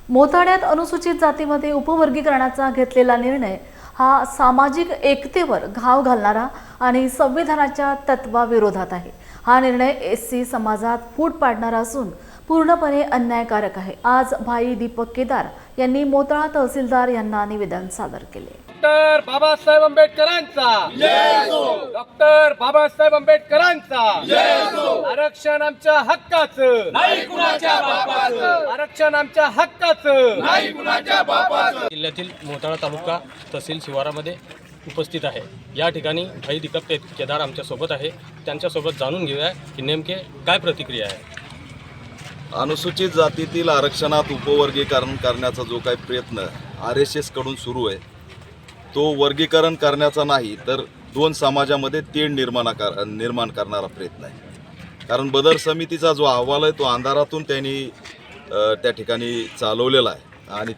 मोताळ्यात अनुसूचित जातीमध्ये उपवर्गीकरणाचा घेतलेला निर्णय हा सामाजिक एकतेवर घाव घालणारा आणि संविधानाच्या तत्वाविरोधात आहे। हा निर्णय एससी समाजात फूट पाडणारा असून पूर्णपणे अन्यायकारक आहे। आज भाई दीपक केदार यांनी मोताळा तहसीलदार यांना निवेदन सादर केले। डॉक्टर बाबासाहेब आंबेडकरांचा जय असो। डॉक्टर बाबासाहेब आंबेडकरांचा जय असो। आरक्षण आमच्या हक्काचं, नाही कुणाच्या बापाचं। आरक्षण आमच्या हक्काचं, नाही कुणाच्या बापाचं। जिल्ह्यातील मोताळा तालुका तहसील शिवारामध्ये उपस्थित आहे। या ठिकाणी भाई दीपक केदार आमच्या सोबत आहे। त्यांच्यासोबत जाणून घेऊया की नेमके काय प्रतिक्रिया आहे। अनुसूचित जातीतील आरक्षणात उपवर्गीकरण करण्याचा जो काही प्रयत्न RSS कडून सुरू आहे तो वर्गीकरण करण्याचा नाही तर दोन समाजामध्ये तेढ निर्माण करणारा प्रयत्न आहे। कारण बदर समितीचा जो अहवाल आहे तो अंधारातून त्यांनी त्या ठिकाणी चालवलेला आहे आणि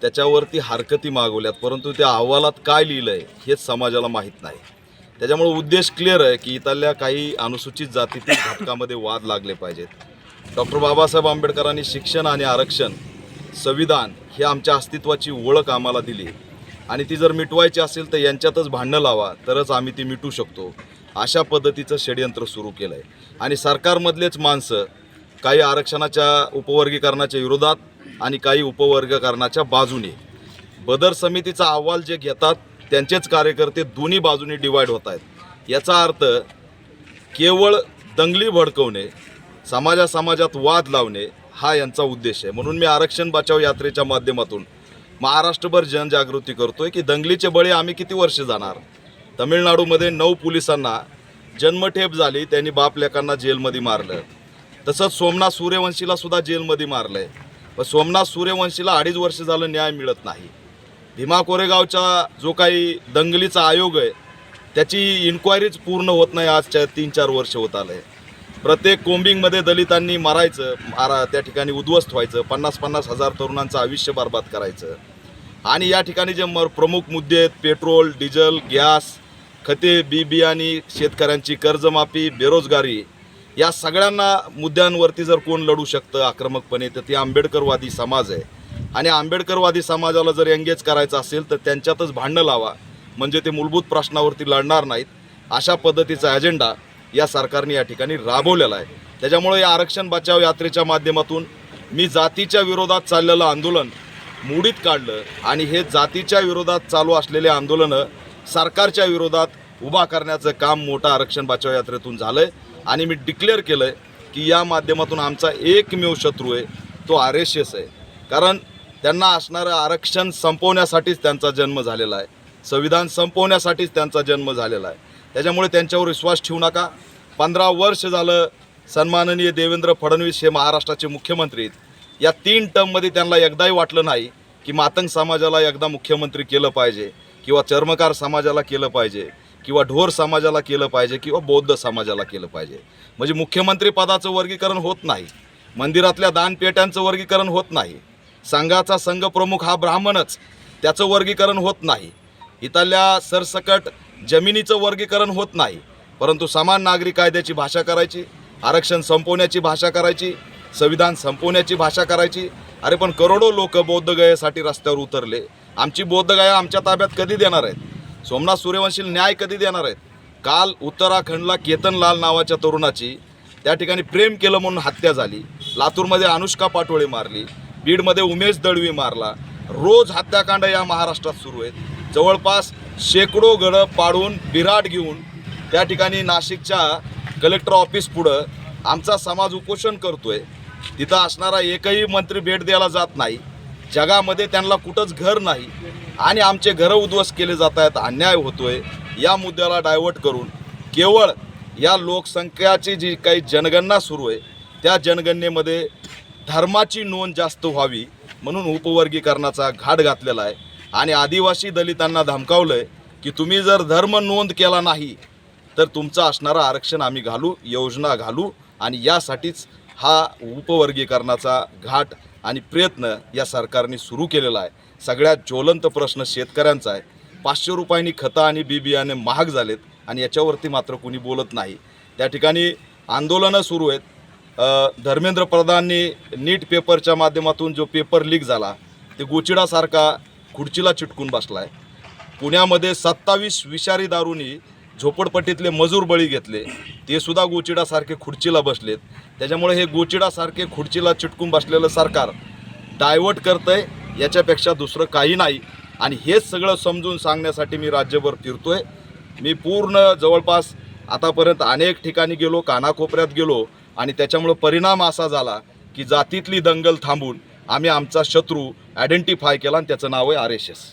त्याच्यावरती हरकती मागवल्यात, परंतु त्या अहवालात काय लिहिलं आहे हेच समाजाला माहीत नाही। त्याच्यामुळे उद्देश क्लिअर आहे की इथल्या काही अनुसूचित जातीतील घटकामध्ये वाद लागले पाहिजेत। डॉक्टर बाबासाहेब आंबेडकरांनी शिक्षण आणि आरक्षण, संविधान हे आमच्या अस्तित्वाची ओळख आम्हाला दिली आणि ती जर मिटवायची असेल तर यांच्यातच भांडणं लावा तरच आम्ही ती मिटवू शकतो, अशा पद्धतीचं षडयंत्र सुरू केलं आहे। आणि सरकारमधलेच माणसं काही आरक्षणाच्या उपवर्गीकरणाच्या विरोधात आणि काही उपवर्गीकरणाच्या बाजूने बदर समितीचा अहवाल जे घेतात त्यांचेच कार्यकर्ते दोन्ही बाजूने डिवाईड होत आहेत। याचा अर्थ केवळ दंगली भडकवणे, समाजात वाद लावणे हा यांचा उद्देश आहे। म्हणून मी आरक्षण बचाव यात्रेच्या माध्यमातून महाराष्ट्रभर जनजागृती करतोय की दंगलीचे बळी आम्ही किती वर्ष जाणार। तमिळनाडूमध्ये 9 पोलिसांना जन्मठेप झाली, त्यांनी बाप लेकांना जेलमध्ये मारलं। तसंच सोमनाथ सूर्यवंशीला सुद्धा जेलमध्ये मारलंय, पण सोमनाथ सूर्यवंशीला 2.5 वर्ष झालं न्याय मिळत नाही। भीमा कोरेगावचा जो काही दंगलीचा आयोग आहे त्याची इन्क्वायरीच पूर्ण होत नाही, आजच्या 3-4 वर्ष होत आलंय। प्रत्येक कोम्बिंगमध्ये दलितांनी मारायचं, त्या ठिकाणी उद्ध्वस्त व्हायचं, 50-50 हजार तरुणांचं आयुष्य बर्बाद करायचं। आणि या ठिकाणी जे प्रमुख मुद्दे आहेत पेट्रोल, डिझेल, गॅस, खते, बियाणे, शेतकऱ्यांची कर्जमाफी, बेरोजगारी, या सगळ्यांना मुद्द्यांवरती जर कोण लढू शकतं आक्रमकपणे तर ती आंबेडकरवादी समाज आहे। आणि आंबेडकरवादी समाजाला जर एंगेज करायचं असेल तर त्यांच्यातच भांडणं लावा, म्हणजे ते मूलभूत प्रश्नावरती लढणार नाहीत। अशा पद्धतीचा अजेंडा या सरकारने या ठिकाणी राबवलेला आहे। त्याच्यामुळे या आरक्षण बचाव यात्रेच्या माध्यमातून मी जातीच्या विरोधात चाललेलं आंदोलन मोडीत काढलं आणि हे जातीच्या विरोधात चालू असलेले आंदोलनं सरकारच्या विरोधात उभा करण्याचं काम मोठा आरक्षण बचाव यात्रेतून झालं आहे। आणि मी डिक्लेअर केलं आहे की या माध्यमातून आमचा एकमेव शत्रू आहे तो RSS आहे। कारण त्यांना असणारं आरक्षण संपवण्यासाठीच त्यांचा जन्म झालेला आहे, संविधान संपवण्यासाठीच त्यांचा जन्म झालेला आहे। त्याच्यामुळे त्यांच्यावर विश्वास ठेवू नका। 15 वर्ष झालं सन्माननीय देवेंद्र फडणवीस हे महाराष्ट्राचे मुख्यमंत्री आहेत। या 3 टर्ममध्ये त्यांना एकदाही वाटलं नाही की मातंग समाजाला एकदा मुख्यमंत्री केलं पाहिजे किंवा चर्मकार समाजाला केलं पाहिजे किंवा ढोर समाजाला केलं पाहिजे किंवा बौद्ध समाजाला केलं पाहिजे। म्हणजे मुख्यमंत्री पदाचं वर्गीकरण होत नाही, मंदिरातल्या दानपेट्यांचं वर्गीकरण होत नाही, संघाचा संघ प्रमुख हा ब्राह्मणच त्याचं वर्गीकरण होत नाही, इथल्या सरसकट जमिनीचं वर्गीकरण होत नाही, परंतु समान नागरी कायद्याची भाषा करायची, आरक्षण संपवण्याची भाषा करायची, संविधान संपवण्याची भाषा करायची। अरे पण करोडो लोक बौद्धगयेसाठी रस्त्यावर उतरले, आमची बौद्धगया आमच्या ताब्यात कधी देणार आहेत? सोमनाथ सूर्यवंशीला न्याय कधी देणार आहेत? काल उत्तराखंडला केतनलाल नावाच्या तरुणाची त्या ठिकाणी प्रेम केलं म्हणून हत्या झाली, लातूरमध्ये अनुष्का पाटोळे मारली, बीडमध्ये उमेश दळवी मारला। रोज हत्याकांड या महाराष्ट्रात सुरू आहेत। जवळपास शेकडो गडं पाडून बिराड घेऊन त्या ठिकाणी नाशिकच्या कलेक्टर ऑफिस पुढं आमचा समाज उपोषण करतोय। तिथं असणारा एकही मंत्री भेट द्यायला जात नाही, जगामध्ये त्यांना कुठंच घर नाही आणि आमचे घरं उद्ध्वस्त केले जात आहेत, अन्याय होतोय। या मुद्द्याला डायव्हर्ट करून केवळ या लोकसंख्याची जी काही जनगणना सुरू आहे त्या जनगणनेमध्ये धर्माची नोंद जास्त व्हावी म्हणून उपवर्गीकरणाचा घाट घातलेला आहे। आणि आदिवासी दलितांना धमकावलंय की तुम्ही जर धर्म नोंद केला नाही तर तुमचं असणारं आरक्षण आम्ही घालू, योजना घालू। आणि यासाठीच हा उपवर्गीकरणाचा घाट आणि प्रयत्न या सरकारने सुरू केलेला आहे। सगळ्यात ज्वलंत प्रश्न शेतकऱ्यांचा आहे। 500 रुपयांनी खतं आणि बियाणे महाग झालेत आणि याच्यावरती मात्र कोणी बोलत नाही। त्या ठिकाणी आंदोलनं सुरू आहेत, धर्मेंद्र प्रधाननी नीट पेपरच्या माध्यमातून जो पेपर लीक झाला ते गोचिडासारखा खुर्चीला चिटकून बसला आहे. पुण्यामध्ये 27 विषारी दारूंनी झोपडपट्टीतले मजूर बळी घेतले, ते सुद्धा गोचिडासारखे खुर्चीला बसलेत. त्याच्यामुळे हे गोचिडासारखे खुर्चीला चिटकून बसलेलं सरकार डायव्हर्ट करतंय, याच्यापेक्षा दुसरं काही नाही. आणि हेच सगळं समजून सांगण्यासाठी मी राज्यभर फिरतोय. मी पूर्ण जवळपास आतापर्यंत अनेक ठिकाणी गेलो, कानाकोपऱ्यात गेलो आणि त्याच्यामुळे परिणाम असा झाला की जातीतली दंगल थांबून आम्ही आमचा शत्रू आयडेंटिफाय केला आणि त्याचं नाव आहे RSS.